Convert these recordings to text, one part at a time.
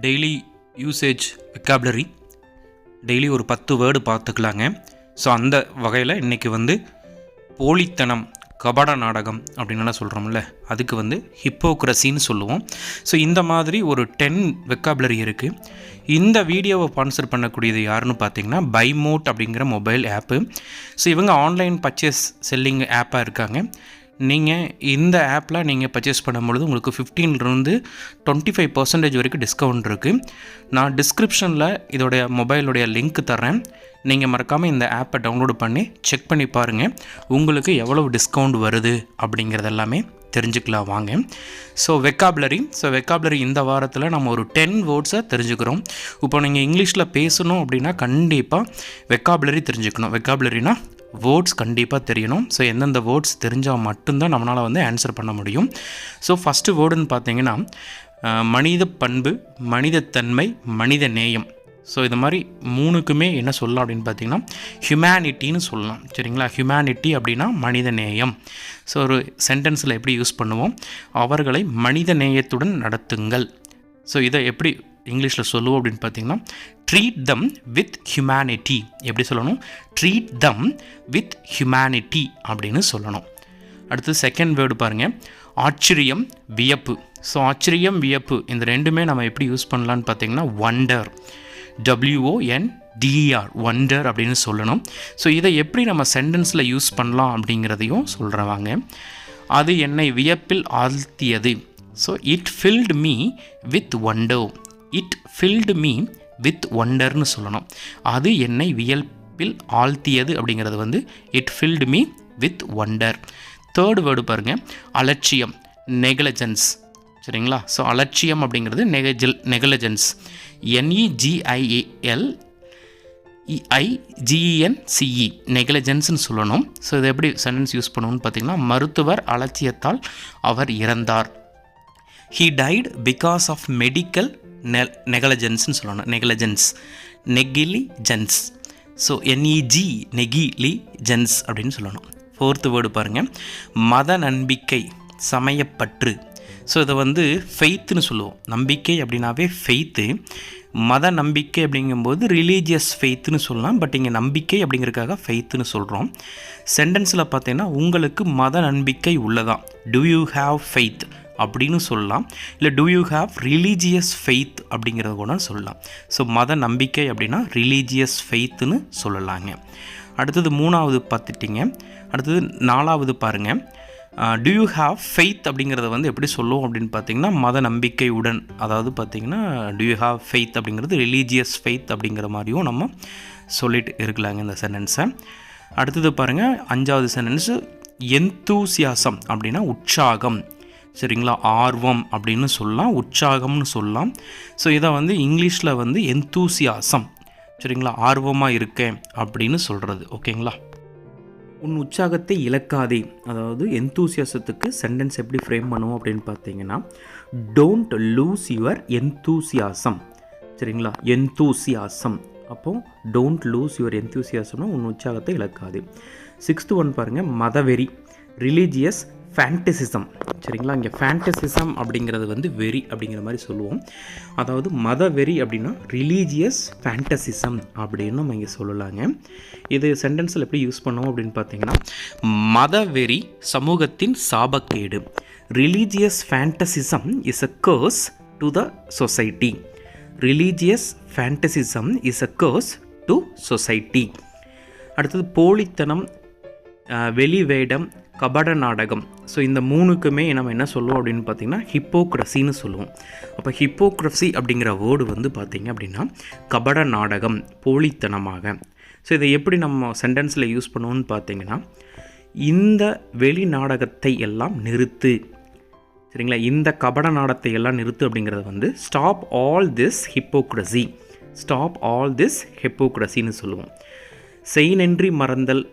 Daily usage vocabulary daily ஒரு 10 word பார்த்துக்கலாங்க. So அந்த வகையில் இன்றைக்கி வந்து போலித்தனம், கபட நாடகம் அப்படின்லாம் சொல்கிறோம்ல, அதுக்கு வந்து ஹிப்போக்ரஸின்னு சொல்லுவோம். ஸோ இந்த மாதிரி ஒரு 10 வெக்காபுலரி இருக்குது. இந்த வீடியோவை ஸ்பான்சர் பண்ணக்கூடியது யாருன்னு பார்த்தீங்கன்னா பைமோட் அப்படிங்கிற மொபைல் ஆப்பு. ஸோ இவங்க ஆன்லைன் பர்ச்சேஸ் செல்லிங் ஆப்பாக இருக்காங்க. நீங்கள் இந்த ஆப்பில் நீங்கள் பர்ச்சேஸ் பண்ணும்பொழுது உங்களுக்கு 15% 25% வரைக்கும் டிஸ்கவுண்ட் இருக்குது. நான் டிஸ்கிரிப்ஷனில் இதோடைய மொபைலுடைய லிங்க் தரேன். நீங்கள் மறக்காமல் இந்த ஆப்பை டவுன்லோடு பண்ணி செக் பண்ணி பாருங்கள், உங்களுக்கு எவ்வளவு டிஸ்கவுண்ட் வருது அப்படிங்கிறது எல்லாமே தெரிஞ்சுக்கலாம் வாங்க. ஸோ வெக்காபுலரி இந்த வாரத்தில் நம்ம ஒரு 10 வேர்ட்ஸை தெரிஞ்சுக்கிறோம். இப்போ நீங்கள் இங்கிலீஷில் பேசணும் அப்படின்னா கண்டிப்பாக வெக்காபுலரி தெரிஞ்சுக்கணும். வெக்காபுலரினா வேர்ட்ஸ் கண்டிப்பாக தெரியணும். ஸோ எந்தெந்த வேர்ட்ஸ் தெரிஞ்சால் மட்டும்தான் நம்மளால் வந்து ஆன்சர் பண்ண முடியும். ஸோ ஃபஸ்ட்டு வேர்டுன்னு பார்த்தீங்கன்னா மனித பண்பு, மனிதத்தன்மை, மனித நேயம். ஸோ இது மாதிரி மூணுக்குமே என்ன சொல்லலாம் அப்படின்னு பார்த்தீங்கன்னா ஹியூமனிட்டின்னு சொல்லலாம். சரிங்களா? ஹியூமனிட்டி அப்படின்னா மனித நேயம். ஸோ ஒரு சென்டென்ஸில் எப்படி யூஸ் பண்ணுவோம், அவர்களை மனித நேயத்துடன் நடத்துங்கள். ஸோ இதை எப்படி இங்கிலீஷில் சொல்லுவோம் அப்படின்னு பார்த்தீங்கன்னா ட்ரீட் தம் வித் ஹியூமனிட்டி. எப்படி சொல்லணும்? ட்ரீட் தம் வித் ஹியூமனிட்டி அப்படின்னு சொல்லணும். அடுத்து செகண்ட் வேர்டு பாருங்கள், ஆச்சரியம், வியப்பு. ஸோ ஆச்சரியம், வியப்பு இந்த ரெண்டுமே நம்ம எப்படி யூஸ் பண்ணலான்னு பார்த்தீங்கன்னா வண்டர், WONDER, வண்டர் அப்படின்னு சொல்லணும். ஸோ இதை எப்படி நம்ம சென்டென்ஸில் யூஸ் பண்ணலாம் அப்படிங்கிறதையும் சொல்கிறவாங்க. அது என்னை வியப்பில் ஆழ்த்தியது. So it filled me with wonder. It filled me with வண்டர்னு சொல்லணும். அது என்னை வியப்பில் ஆழ்த்தியது அப்படிங்கிறது வந்து it filled me with wonder. Third word பாருங்கள், அலட்சியம், நெக்லஜென்ஸ். சரிங்களா? ஸோ அலட்சியம் அப்படிங்கிறது நெக்லஜென்ஸ், NEGILEIGENCE, நெக்லஜென்ஸ்னு சொல்லணும். ஸோ இதை எப்படி சென்டென்ஸ் யூஸ் பண்ணுவோம்னு பார்த்தீங்கன்னா மருத்துவர் அலட்சியத்தால் அவர் இறந்தார். He died because of medical நெக்லஜென்ஸ்னு சொல்லணும். நெகிலிஜென்ஸ். ஸோ நெகிலிஜென்ஸ் அப்படின்னு சொல்லணும். ஃபோர்த்து வேர்டு பாருங்கள், மத நம்பிக்கை, சமயப்பற்று. ஸோ இதை வந்து ஃபெய்த்துன்னு சொல்லுவோம். நம்பிக்கை அப்படின்னாவே ஃபெய்த்து. மத நம்பிக்கை அப்படிங்கும்போது ரிலீஜியஸ் ஃபெய்த்துன்னு சொல்லலாம். பட் இங்கே நம்பிக்கை அப்படிங்கிறதுக்காக ஃபெய்த்துன்னு சொல்கிறோம். சென்டென்ஸில் பார்த்தீங்கன்னா உங்களுக்கு மத நம்பிக்கை உள்ளதா, டு யூ ஹாவ் ஃபெய்த் அப்படின்னு சொல்லலாம். இல்லை to you have religious faith அப்படிங்கிறத கூட சொல்லலாம். ஸோ மத நம்பிக்கை அப்படின்னா ரிலீஜியஸ் ஃபெய்த்துன்னு சொல்லலாங்க. அடுத்தது மூணாவது பார்த்துட்டிங்க. அடுத்தது நாலாவது பாருங்கள், டு யூ ஹாவ் ஃபெய்த் அப்படிங்கிறத வந்து எப்படி சொல்லுவோம் அப்படின்னு பார்த்தீங்கன்னா மத நம்பிக்கையுடன். அதாவது பார்த்திங்கன்னா டு யூ ஹாவ் ஃபெய்த் அப்படிங்கிறது ரிலீஜியஸ் ஃபெய்த் அப்படிங்கிற மாதிரியும் நம்ம சொல்லிட்டு இருக்கலாங்க இந்த சென்டென்ஸை. அடுத்தது பாருங்கள், அஞ்சாவது சென்டென்ஸு எந்தூசியாசம் அப்படின்னா உற்சாகம். சரிங்களா? ஆர்வம் அப்படின்னு சொல்லலாம், உற்சாகம்னு சொல்லலாம். ஸோ இதை வந்து இங்கிலீஷில் வந்து எந்தூசியாசம். சரிங்களா? ஆர்வமாக இருக்கேன் அப்படின்னு சொல்கிறது. ஓகேங்களா? உன் உற்சாகத்தை இழக்காதே. அதாவது எந்தூசியாசத்துக்கு சென்டென்ஸ் எப்படி ஃப்ரேம் பண்ணுவோம் அப்படின்னு பார்த்தீங்கன்னா டோன்ட் லூஸ் யுவர் எந்தூசியாசம். சரிங்களா? எந்தூசியாசம். அப்போது டோன்ட் லூஸ் யுவர் எந்தூசியாசம்னா உன் உற்சாகத்தை இழக்காதே. சிக்ஸ்த்து ஒன் பாருங்கள், மதவெறி, ரிலீஜியஸ் ஃபேண்டசிசம். சரிங்களா? இங்கே ஃபேண்டசிசம் அப்படிங்கிறது வந்து வெறி அப்படிங்கிற மாதிரி சொல்லுவோம். அதாவது மத வெறி அப்படின்னா ரிலீஜியஸ் ஃபேண்டசிசம் அப்படின்னு நம்ம இங்கே சொல்லலாங்க. இது சென்டென்ஸில் எப்படி யூஸ் பண்ணுவோம் அப்படின்னு பார்த்தீங்கன்னா மத வெறி சமூகத்தின் சாபக்கேடு. Religious fanaticism is a curse to the society. Religious fanaticism is a curse to society. அடுத்தது போலித்தனம், வெளிவேடம், கபட நாடகம். ஸோ இந்த மூணுக்குமே நம்ம என்ன சொல்லுவோம் அப்படின்னு பார்த்தீங்கன்னா ஹிப்போக்ரஸின்னு சொல்லுவோம். அப்போ ஹிப்போக்ரஸி அப்படிங்கிற வேர்டு வந்து பார்த்திங்க அப்படின்னா கபட நாடகம், போலித்தனமாக. ஸோ இதை எப்படி நம்ம சென்டென்ஸில் யூஸ் பண்ணுவோம்னு பார்த்தீங்கன்னா இந்த வெளி நாடகத்தை எல்லாம் நிறுத்து. சரிங்களா? இந்த கபட நாடகத்தை எல்லாம் நிறுத்து அப்படிங்கிறது வந்து stop all this hypocrisy. Stop all this ஹிப்போக்ரஸின்னு சொல்லுவோம். செய் நன்றி மறந்தல்,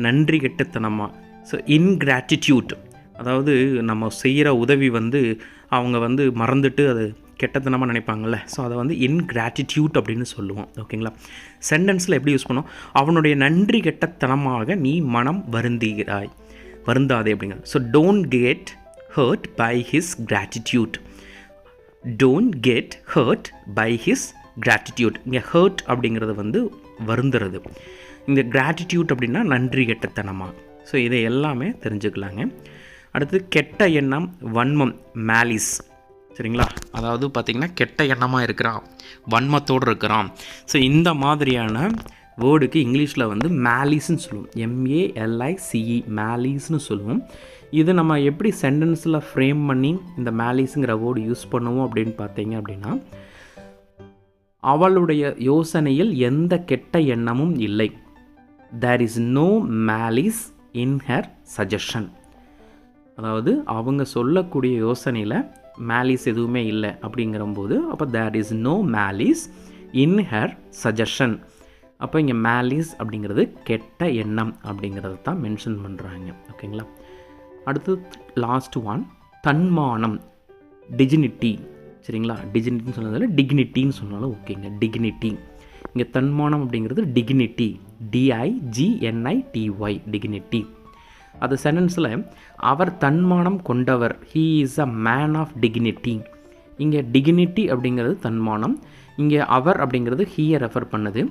நன்றி கெட்டத்தனமாக. ஸோ இன்கிராட்டிடியூட், அதாவது நம்ம செய்கிற உதவி வந்து அவங்க வந்து மறந்துட்டு அது கெட்டத்தனமாக நினைப்பாங்கள்ல. ஸோ அதை வந்து இன்கிராட்டிடியூட் அப்படின்னு சொல்லுவோம். ஓகேங்களா? சென்டென்ஸில் எப்படி யூஸ் பண்ணுவோம், அவனுடைய நன்றி கெட்டத்தனமாக நீ மனம் வருந்தாதே அப்படிங்கிறது. So don't get hurt by his gratitude. Don't get hurt by his gratitude. இங்கே ஹர்ட் அப்படிங்கிறது வந்து வருந்துறது. இந்த கிராட்டிடியூட் அப்படின்னா நன்றி கெட்டத்தனமாக. ஸோ இதை எல்லாமே தெரிஞ்சுக்கலாங்க. அடுத்து கெட்ட எண்ணம், வன்மம், மேலிஸ். சரிங்களா? அதாவது பார்த்திங்கன்னா கெட்ட எண்ணமாக இருக்கிறான், வன்மத்தோடு இருக்கிறான். ஸோ இந்த மாதிரியான வேர்டுக்கு இங்கிலீஷில் வந்து மேலிஸ்ன்னு சொல்லுவோம். MALICE, மேலிஸ்ன்னு சொல்லுவோம். இது நம்ம எப்படி சென்டென்ஸில் ஃப்ரேம் பண்ணி இந்த மேலிஸுங்கிற வேர்டு யூஸ் பண்ணுவோம் அப்படின்னு பார்த்தீங்க அப்படின்னா, அவளுடைய யோசனையில் எந்த கெட்ட எண்ணமும் இல்லை. There is no malice in her suggestion. அதாவது அவங்க சொல்லக்கூடிய யோசனையில் மேலிஸ் எதுவுமே இல்லை அப்படிங்கிறம்போது அப்போ there is no malice in her suggestion. அப்போ இங்கே மேலிஸ் அப்படிங்கிறது கெட்ட எண்ணம் அப்படிங்கிறது தான் மென்ஷன் பண்ணுறாங்க. ஓகேங்களா? அடுத்து லாஸ்ட் ஒன், தன்மானம், டிஜினிட்டி. சரிங்களா? டிஜினிட்டின்னு சொன்னதில் டிக்னிட்டின்னு சொன்னாலும் ஓகேங்க. டிக்னிட்டி. இங்கே தன்மானம் அப்படிங்கிறது டிக்னிட்டி, DIGNITY, டிக்னிட்டி. அது சென்டென்ஸில் அவர் தன்மானம் கொண்டவர், he is a man of dignity. இங்கே டிக்னிட்டி அப்படிங்கிறது தன்மானம், இங்கே அவர் அப்படிங்கிறது ஹீயை ரெஃபர் பண்ணுது.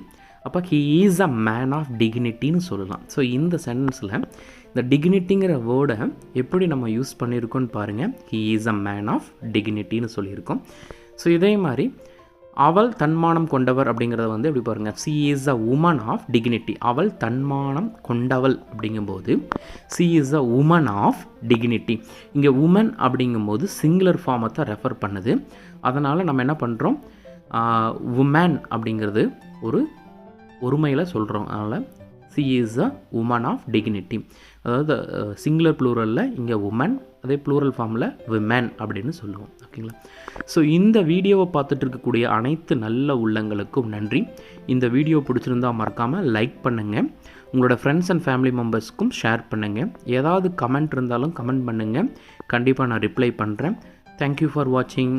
அப்போ he is a man of டிக்னிட்டின்னு சொல்லலாம். ஸோ இந்த சென்டென்ஸில் இந்த டிக்னிட்டிங்கிற வேர்டை எப்படி நம்ம யூஸ் பண்ணியிருக்கோன்னு பாருங்கள். He is a man of டிக்னிட்டின்னு சொல்லியிருக்கோம். ஸோ இதே மாதிரி அவள் தன்மானம் கொண்டவர் அப்படிங்கிறத வந்து எப்படி பாருங்கள், she is a woman of dignity. அவள் தன்மானம் கொண்டவள் அப்படிங்கும்போது she is a woman of dignity. இங்கே உமன் அப்படிங்கும்போது சிங்குலர் ஃபார்மை தான் ரெஃபர் பண்ணுது. அதனால் நம்ம என்ன பண்ணுறோம், உமன் அப்படிங்கிறது ஒரு ஒருமையில் சொல்கிறோம். அதனால் she is a woman of dignity. அதாவது சிங்குலர் ப்ளூரலில் இங்கே உமன், அதே ப்ளூரல் ஃபார்மில் விமன் அப்படின்னு சொல்லுவோம். ஓகேங்களா? ஸோ இந்த வீடியோவை பார்த்துட்டு இருக்கக்கூடிய அனைத்து நல்ல உள்ளங்களுக்கும் நன்றி. இந்த வீடியோ பிடிச்சிருந்தால் மறக்காமல் லைக் பண்ணுங்கள், உங்களோட ஃப்ரெண்ட்ஸ் அண்ட் ஃபேமிலி மெம்பர்ஸ்க்கும் ஷேர் பண்ணுங்கள். ஏதாவது கமெண்ட் இருந்தாலும் கமெண்ட் பண்ணுங்கள், கண்டிப்பாக நான் ரிப்ளை பண்ணுறேன். தேங்க்யூ ஃபார் வாட்சிங்.